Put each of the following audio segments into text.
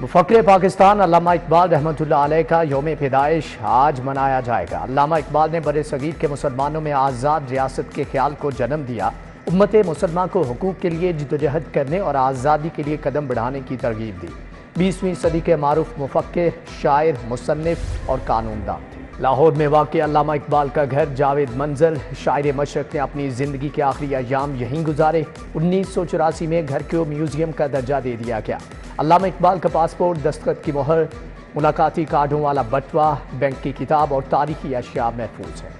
मुफक्किर पाकिस्तान अल्लामा इकबाल रहमतुल्लाह अलैह का यौम पैदाइश आज मनाया जाएगा। अल्लामा इकबाल ने बरे सगीर के मुसलमानों में आज़ाद रियासत के ख्याल को जन्म दिया। उम्मत मुसलमान को हुकूक के लिए जिद्दोजहद करने और आज़ादी के लिए कदम बढ़ाने की तरगीब दी। 20वीं सदी के मारूफ मुफक्किर, शायर, मुसन्निफ और कानूनदान थे। लाहौर में वाक़ अल्लामा इकबाल का घर जावेद मंजिल शायर मशरक़ ने अपनी ज़िंदगी के आखिरी अयाम यहीं गुजारे। 1984 में घर को म्यूज़ियम का दर्जा दे दिया गया। अल्लामा इकबाल का पासपोर्ट, दस्तखत की मोहर, मुलाकाती कार्डों वाला बटवा, बैंक की किताब और तारीखी अशिया महफूज है।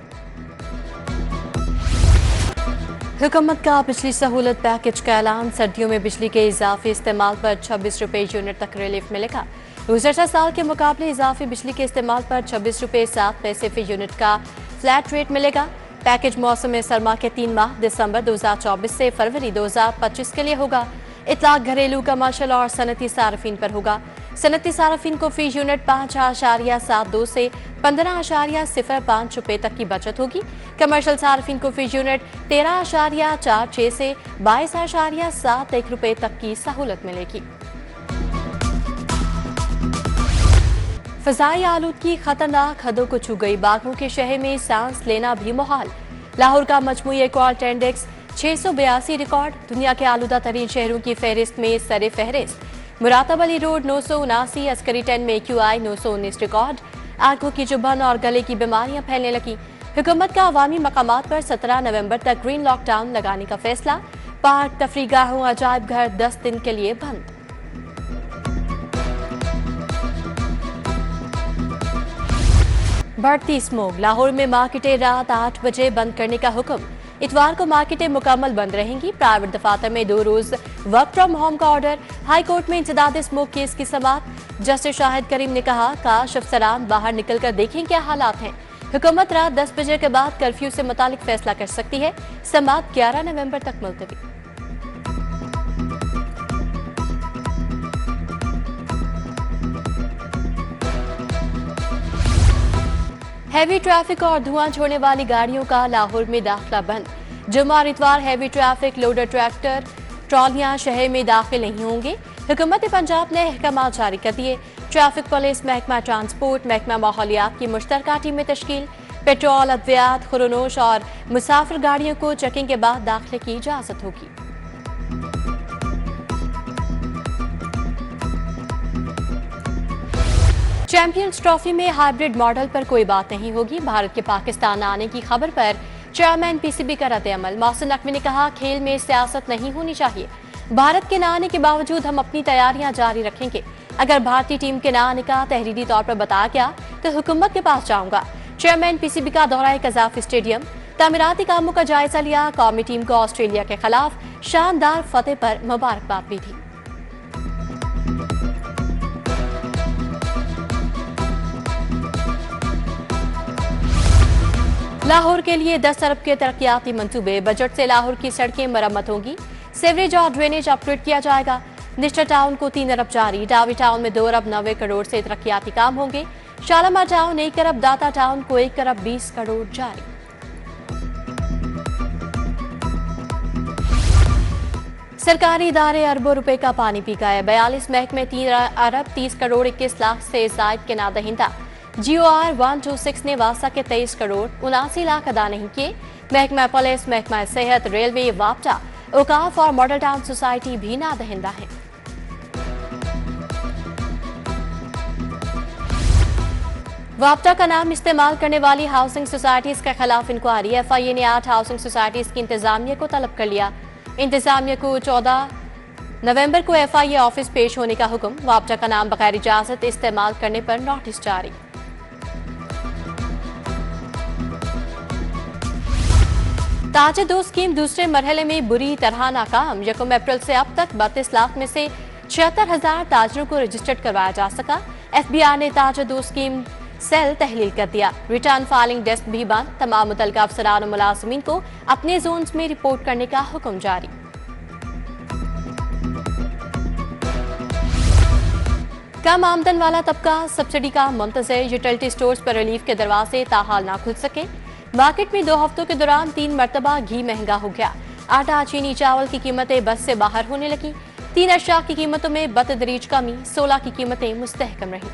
हुकूमत का बिजली सहूलत पैकेज का ऐलान। सर्दियों में बिजली के इजाफी इस्तेमाल पर 26 रुपये यूनिट तक रिलीफ मिलेगा। गुज़श्ता साल के मुकाबले इजाफी बिजली के इस्तेमाल पर 26 रुपये 7 पैसे फी यूनिट का फ्लैट रेट मिलेगा। पैकेज मौसम सरमा के 3 माह दिसंबर 2024 से फरवरी 2025 के लिए होगा। इतलाक घरेलू, कमर्शल और सनती सार्फिन पर होगा। सनती सार्फिन को फी यूनिट 5.72 से 15.05 रुपये तक की बचत होगी। कमर्शल सार्फिन को फी यूनिट 13.46 से 22.71 रुपये तक की सहूलत मिलेगी। फ़ज़ाई आलूदगी खतरनाक हदों को छू गई। बागों के शहर में सांस लेना भी मुहाल। लाहौर का मजमूई क्वालिटी इंडेक्स 682 रिकॉर्ड। दुनिया के आलूदा तरीन शहरों की फहरिस्त में सरे फहरिस्त। मुरातब अली रोड 979, अस्करी 10 में QI 919 रिकॉर्ड। आंखों की चुभन और गले की बीमारियां फैलने लगी। हुकूमत का अवामी मकामात पर 17 नवंबर तक ग्रीन लॉकडाउन लगाने का फैसला। पार्क, तफरीगाहों, अजायब घर 10 दिन के लिए बंद। बढ़ती स्मोक। लाहौर में मार्केटें रात 8 बजे बंद करने का हुक्म। इतवार को मार्केटें मुकम्मल बंद रहेंगी। प्राइवेट दफातर में 2 रोज वर्क फ्रॉम होम का ऑर्डर। हाई कोर्ट में इंसदाद स्मोक केस की समाअत। जस्टिस शाहिद करीम ने कहा, काश अफसरान बाहर निकल कर देखें क्या हालात हैं। हुकूमत रात 10 बजे के बाद कर्फ्यू से मुतालिक फैसला कर सकती है। समाअत 11 नवंबर तक मुलतवी। हैवी ट्रैफिक और धुआं छोड़ने वाली गाड़ियों का लाहौर में दाखिला बंद। जुम्मा और इतवार हैवी ट्रैफिक, लोडर, ट्रैक्टर, ट्रॉलियां शहर में दाखिल नहीं होंगे। हुकूमत पंजाब ने अहकामात जारी कर दिए। ट्रैफिक पुलिस, महकमा ट्रांसपोर्ट, महकमा माहौलियात की मुश्तरका टीमें तश्कील। पेट्रोल, अद्वियात, खुरनोश और मुसाफिर गाड़ियों को चेकिंग के बाद दाखिले की इजाजत होगी। चैंपियंस ट्रॉफी में हाइब्रिड मॉडल पर कोई बात नहीं होगी। भारत के पाकिस्तान आने की खबर पर चेयरमैन PCB का रद्द-ए-अमल। मोहसिन नकवी ने कहा, खेल में सियासत नहीं होनी चाहिए। भारत के न आने के बावजूद हम अपनी तैयारियां जारी रखेंगे। अगर भारतीय टीम के न आने का तहरीरी तौर पर बताया गया तो हुकूमत के पास जाऊंगा। चेयरमैन PCB का दौरा कज़ाफ स्टेडियम। तामीराती कामों का जायजा लिया। कौमी टीम को ऑस्ट्रेलिया के खिलाफ शानदार फतेह पर मुबारकबाद भी दी। लाहौर के लिए 10 अरब के तरक्याती मंसूबे। बजट से लाहौर की सड़कें मरम्मत होंगी। सीवरेज और ड्रेनेज अपग्रेड किया जाएगा। निश्टर टाउन को 3 अरब जारी। डावी टाउन में 2 अरब 90 करोड़ से तरक्याती काम होंगे। शालामार टाउन 1 अरब, दाता टाउन को 1 अरब 20 करोड़ जारी। सरकारी इदारे अरबों रुपए का पानी पी गए। 42 महकमे 3 अरब 30 करोड़ 21 लाख से जायद के नादहिंदा। GOR 126 ने वासा के 23 करोड़ 79 लाख अदा नहीं किए। महकमा पुलिस, महकमा सेहत, रेलवे, वापटा, औकाफ और मॉडल टाउन सोसाइटी भी नादहिंदा है। वापटा का नाम इस्तेमाल करने वाली हाउसिंग सोसाइटीज के खिलाफ इंक्वायरी। FIA ने 8 हाउसिंग सोसाइटीज की इंतजामिया को तलब कर लिया। इंतजामिया को 14 नवंबर को FIA ऑफिस पेश होने का हुक्म। वापटा का नाम बगैर इजाजत इस्तेमाल करने पर नोटिस जारी। ताजे 2 स्कीम दूसरे मरहले में बुरी तरह नाकाम। 1 अप्रैल से अब तक 32 लाख में से 76,000 ताजरों को रजिस्टर्ड करवाया जा सका। FBI ने ताजे 2 स्कीम सेल तहलील कर दिया। रिटर्न फाइलिंग डेस्क भी बंद। तमाम मुतल्लिका अफसरान और मुलाजिमीन को अपने जोन्स में रिपोर्ट करने का हुक्म जारी। कम आमदन वाला तबका सब्सिडी का मुंतज़िर। यूटिलिटी स्टोर्स पर रिलीफ के दरवाजे ताहाल ना खुल सके। मार्केट में 2 हफ्तों के दौरान 3 मरतबा घी महंगा हो गया। आटा, चीनी, चावल की कीमतें बस से बाहर होने लगी। 3 अशिया की कीमतों में बतदरीज कमी, 16 की कीमतें मुस्तहकम रहीं।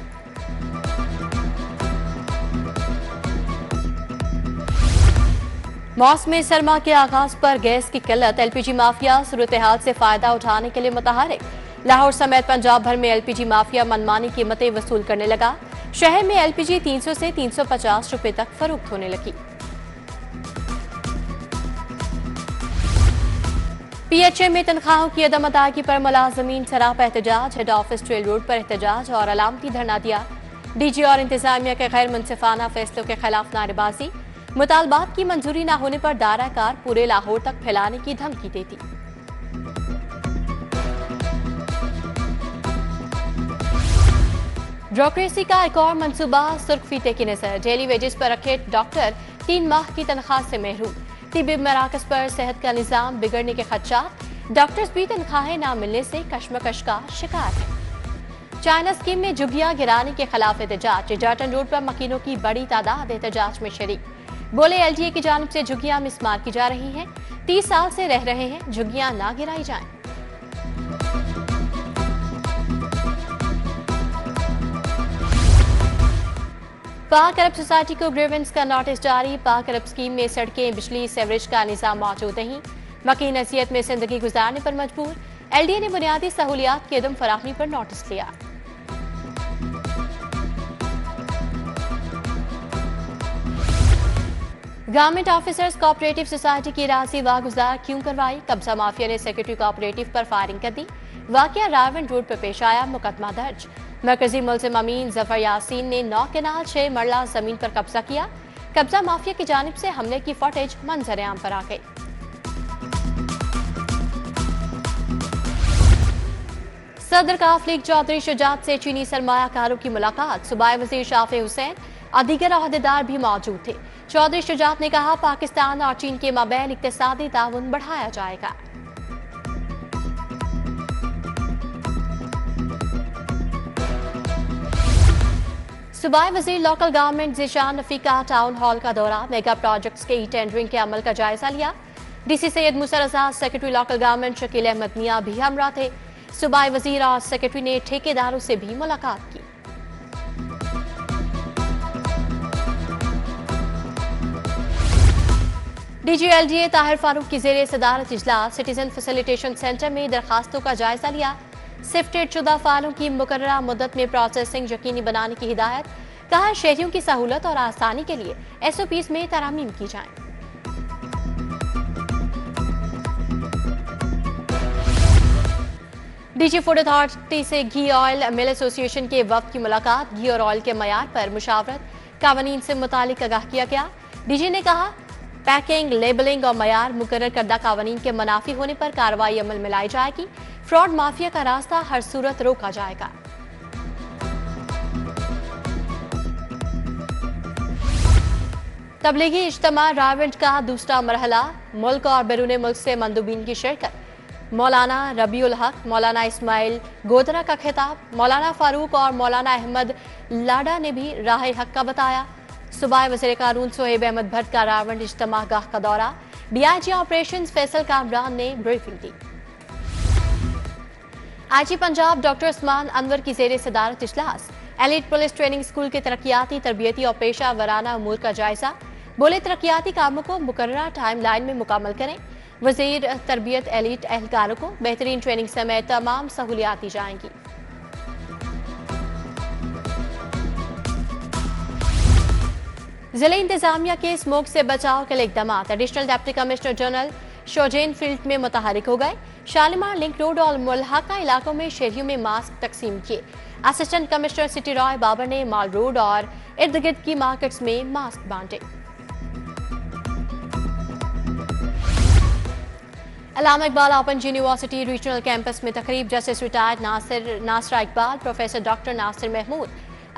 मौसम सरमा के आगाज पर गैस की किल्लत, एलपीजी माफिया सूरत हाल से फायदा उठाने के लिए मुतहरिक। लाहौर समेत पंजाब भर में एलपीजी माफिया मनमानी कीमतें वसूल करने लगा। शहर में एलपीजी 300 से 350 रुपए तक फरोख्त होने लगी। पीएचए में तनख्वाहों की अदम अदायगी पर मुलाजमीन सरापा एहतजाज, हेड ऑफिस ट्रेल रोड पर एहतजाज और अलामती धरना दिया। डीजी और इंतजामिया के गैर मुनसिफाना फैसलों के खिलाफ नारेबाजी, मुतालबात की मंजूरी न होने पर दायरा कार पूरे लाहौर तक फैलाने की धमकी देती। ब्यूरोक्रेसी का एक और मंसूबा सुर्ख फीते की नजर, डेली वेजेस पर रखे डॉक्टर 3 माह की तनख्वाह से महरूम। तिब्बी मराकज पर सेहत का निजाम बिगड़ने के खदशात, डॉक्टर्स भी तनख्वाहें न मिलने से कशमकश का शिकार है। चाइना स्कीम में झुग्गियां गिराने के खिलाफ एहतजाज, जाटन रोड पर मकीनों की बड़ी तादाद एहतजाज में शरीक। बोले एलडीए की जानिब से झुग्गियां मिसमार की जा रही हैं, 30 साल से रह रहे हैं, झुग्गियां ना गिराई जाएं। पाक अरब सोसाइटी को ग्रीवेंस का नोटिस जारी, पाक अरब स्कीम में सड़कें, बिजली, सीवरेज का निजाम मौजूद नहीं, मकीन हैसियत में जिंदगी गुजारने पर मजबूर। एलडीए ने बुनियादी सहूलियात की अदम फराहमी पर नोटिस लिया। गवर्नमेंट ऑफिसर्स कोऑपरेटिव सोसाइटी की राजी वागुजार क्यों करवाई, कब्जा माफिया ने सेक्रेटरी कोऑपरेटिव पर फायरिंग कर दी। वाकया रावलपिंडी रोड पर पेश आया, मुकदमा दर्ज। मरकजी मुल्जिम अमीन जफर यासीन ने 9 केनाल 6 मरला जमीन पर कब्जा किया। कब्जा माफिया की जानिब से हमले की फुटेज मंजर आम पर आ गई। सदर काफ लीग चौधरी शुजात से चीनी सरमायाकारों की मुलाकात, सूबाई वजीर शाफी हुसैन और दीगर अहदेदार भी मौजूद थे। चौधरी शुजात ने कहा पाकिस्तान और चीन के माबैन इक्तिसादी ताउन बढ़ाया जाएगा। सूबाई वजीर local government Zeeshan Rafiqa town hall का दौरा, मेगा प्रोजेक्ट्स के ई टेंडरिंग के अमल का जायजा लिया। DC Syed Musar Raza, secretary local government Shakeel Ahmed Mian भी हमरा थे। सूबाई वजीर और सेक्रेटरी ने ठेकेदारों से भी मुलाकात की। डीजीएलडीए ताहिर फारूक की जेर सदारत इजलास, सिटीजन फैसिलिटेशन सेंटर में दरखास्तों का जायजा लिया। सिफ्टेड शुदा फालों की मुकर्ररा मुद्दत में प्रोसेसिंग यकीनी बनाने की हिदायत, कहा शहरियों की सहूलत और आसानी के लिए एसओपीज में तरामीम की जाएं। डीजी फूड अथॉरिटी से घी ऑयल मिल एसोसिएशन के वफ्द की मुलाकात, घी और ऑयल के मयार पर मुशावरत, कानून से मुतालिक आगाह किया गया। डीजी ने कहा पैकिंग, लेबलिंग और मयार मुकर्रर करदा कानून के मुनाफी होने पर कार्रवाई अमल में लाई जाएगी। फ्रॉड माफिया का रास्ता हर सूरत रोका जाएगा। तबलीगी इज्तिमा रावलपिंडी का दूसरा मरहला, मुल्क और बैरून मुल्क से मंदूबीन की शिरकत। मौलाना रबीउल हक, मौलाना इस्माइल गोदरा का खिताब, मौलाना फारूक और मौलाना अहमद लाडा ने भी राह हक का बताया। सूबाई वज़ीर कानून सोहेब अहमद भट्ट का रावलपिंडी इज्तिमा गाह का दौरा, डीआईजी ऑपरेशन फैसल कामरान ने ब्रीफिंग दी। आईजी पंजाब डॉक्टर उस्मान अनवर की जेर सदारत इजलास, एलीट पुलिस ट्रेनिंग स्कूल के तरक्याती, तरबियती और पेशा वराना अमूर का जायजा। बोले तरक्याती कामों को मुकर्ररा टाइम लाइन में मुकम्मल करें। वजीर तरबियत एलीट एहलकारों को बेहतरीन ट्रेनिंग समेत तमाम सहूलियात दी जाएंगी। जिला इंतजामिया के स्मोक से बचाव के लिए इकदाम, एडिशनल डिप्टी कमिश्नर जनरल शोजेन फील्ड में मुतहरिक हो गए। शालीमार लिंक रोड और मुल्हाका इलाकों में शहरियों में मास्क तकसीम किए। Assistant commissioner city Rai Babar ने माल रोड और इर्द गिर्द की मार्केट्स में मास्क बांटे। Allama Iqbal open university regional campus में तकरीब, justice retired Nasira Iqbal, professor doctor Nasir Mahmood,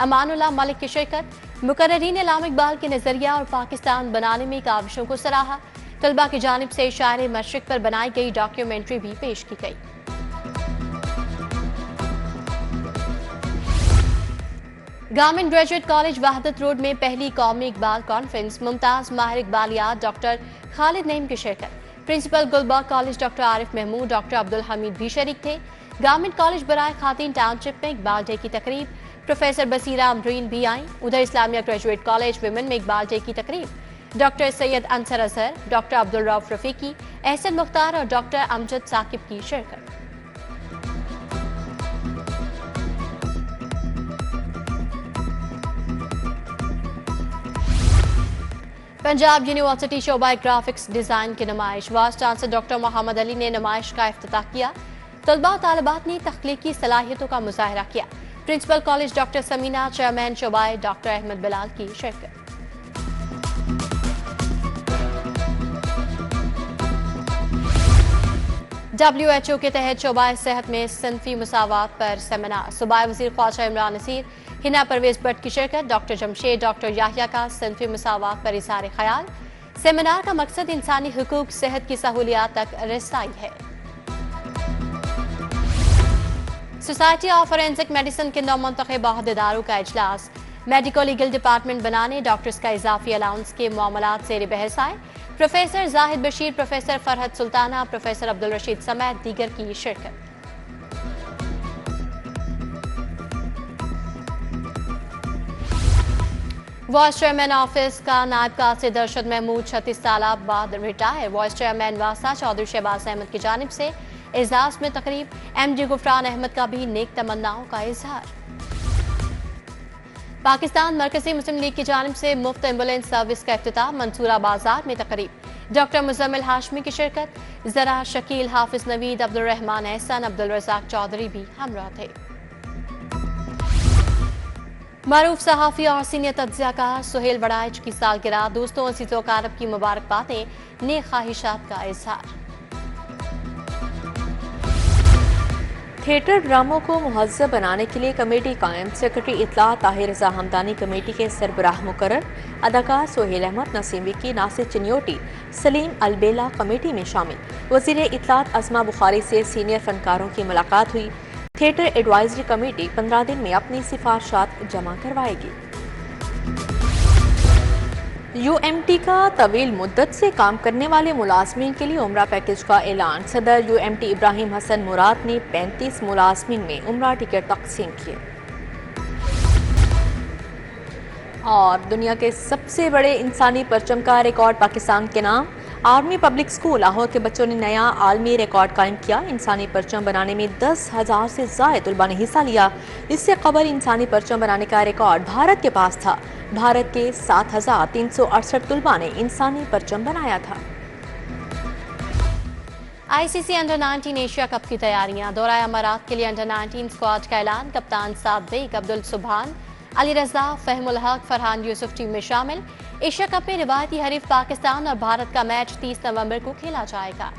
Amanullah Malik की शिरकत। मुकर्ररीन अल्लामा इकबाल के नजरिया और पाकिस्तान बनाने में काविशों को सराहा। तलबा की जानिब से शायर मशरिक पर बनाई गई डॉक्यूमेंट्री भी पेश की गई। Government graduate college Wahadat road में पहली कौमी इकबाल कॉन्फ्रेंस, मुमताज माहिर इकबालियात डॉक्टर खालिद नईम की शिरकत। Principal Gulberg college doctor Arif Mahmood, doctor Abdul Hameed भी शरीक थे। गवर्नमेंट कॉलेज बराए खातीन टाउनशिप में इकबाल डे की तकरीब, प्रोफेसर बसीरा अमरीन भी आई। उधर इस्लामिया ग्रेजुएट कॉलेज विमेन में इकबाल डे की तकरीब, डॉक्टर सैयद अंसर अजहर, डॉक्टर अब्दुल रऊफ रफीकी, एहसन मुख्तार और डॉक्टर अमजद साकिब की शिरकत। पंजाब यूनिवर्सिटी शोबा ग्राफिक्स डिजाइन की नुमाइश, vice chancellor doctor Mohammad Ali ने नुमाइश का इफ्तिताह किया। तलबा तालिबात ने तख्लीकी सलाहियतों का मुजाहरा किया। Principal college doctor Samina, chairman शोबाए डॉक्टर अहमद बिलाल की शिरकत। WHO के तहत शोबाए सेहत में सिनफी मुसावात पर सेमिनार, सूबाई वज़ीर ख्वाजा इमरान नसीर, हिना परवेज भट्ट की शिरकत। डॉक्टर जमशेद, डॉक्टर याहिया का सिनफी मुसावात पर इज़हार ख्याल। सेमिनार का मकसद इंसानी हुकूक, सेहत की सहूलियात तक रसाई है। सोसाइटी ऑफ फॉरेंसिक मेडिसिन के नौमुंतखब अहदेदारों का इजलास, मेडिको लीगल डिपार्टमेंट बनाने, डॉक्टर्स का इजाफी अलाउंस के मामलात ज़ेर बहस आए। Professor Zahid Bashir, professor Farhad Sultana, professor Abdul Rashid समेत दीगर की शिरकत। वाइस चेयरमैन ऑफिस का नायब कासिद अरशद महमूद 36 साल बाद रिटायर। वाइस चेयरमैन वासा चौधरी शहबाज अहमद की जानिब से एजाज में तकरीब, MD गुफरान अहमद का भी नेक तमन्नाओं का इजहार। पाकिस्तान मरकजी मुस्लिम लीग की जानिब से मुफ्त एम्बुलेंस सर्विस का इफ्तिताह, मंसूरा बाजार में तकरीब, डॉक्टर मुजम्मिल हाशमी की शिरकत। जरा शकील, हाफिज नवीद, अब्दुल रहमान एहसन, अब्दुल रज़ाक चौधरी भी हमरा थे। मारूफ सहाफ़ी और सीनियर तज्ज़ियाकार सुहेल वड़ाइच की सालगिरह, दोस्तों अज़ीज़ व अक़ारिब की मुबारकबादें, नेक ख्वाहिशात का इज़हार। थिएटर ड्रामों को मुहज़्ज़ब बनाने के लिए कमेटी कायम, सेक्रेटरी इत्तला ताहिर रज़ा हमदानी कमेटी के सरबराह मुकर्रर। अदाकार सोहेल अहमद, नसीम विक्की, नासिर चिन्योटी, सलीम अलबेला कमेटी में शामिल। वज़ीर इत्तलात अज़मा बुखारी से सीनियर फनकारों की मुलाकात हुई। थिएटर एडवाइजरी कमेटी 15 दिन में अपनी सिफारिशात जमा करवाएगी। UMT का तवील मुद्दत से काम करने वाले मुलाजमीन के लिए उम्रा पैकेज का ऐलान, सदर UMT इब्राहिम हसन मुराद ने 35 मुलाजमीन में उम्रा टिकट तकसीम किए। और दुनिया के सबसे बड़े इंसानी परचम का रिकॉर्ड पाकिस्तान के नाम, आर्मी पब्लिक स्कूल लाहौर के बच्चों ने नया आलमी रिकॉर्ड कायम किया। इंसानी परचम बनाने में 10,000 से ज़ायद तलबा ने हिस्सा लिया। इससे कबल इंसानी परचम बनाने का रिकॉर्ड भारत के पास था। भारत के 7,368 तलबा ने इंसानी परचम बनाया था। ICC अंडर 19 एशिया कप की तैयारियां, दौरा अमारात के लिए अंडर 19 स्क्वाड का ऐलान। कप्तान साद बेग, अब्दुल सुबहान, अली रजा, फहमुल हक, फरहान यूसुफ टीम में शामिल। एशिया कप में रिवायती हरीफ पाकिस्तान और भारत का मैच 30 नवंबर को खेला जाएगा।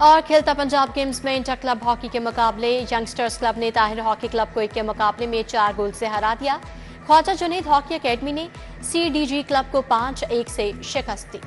और खेलता पंजाब गेम्स में इंटर क्लब हॉकी के मुकाबले, यंगस्टर्स क्लब ने ताहिर हॉकी क्लब को 1 के मुकाबले में 4 गोल से हरा दिया। ख्वाजा जुनैद हॉकी अकेडमी ने CDG क्लब को 5-1 से शिकस्त दी।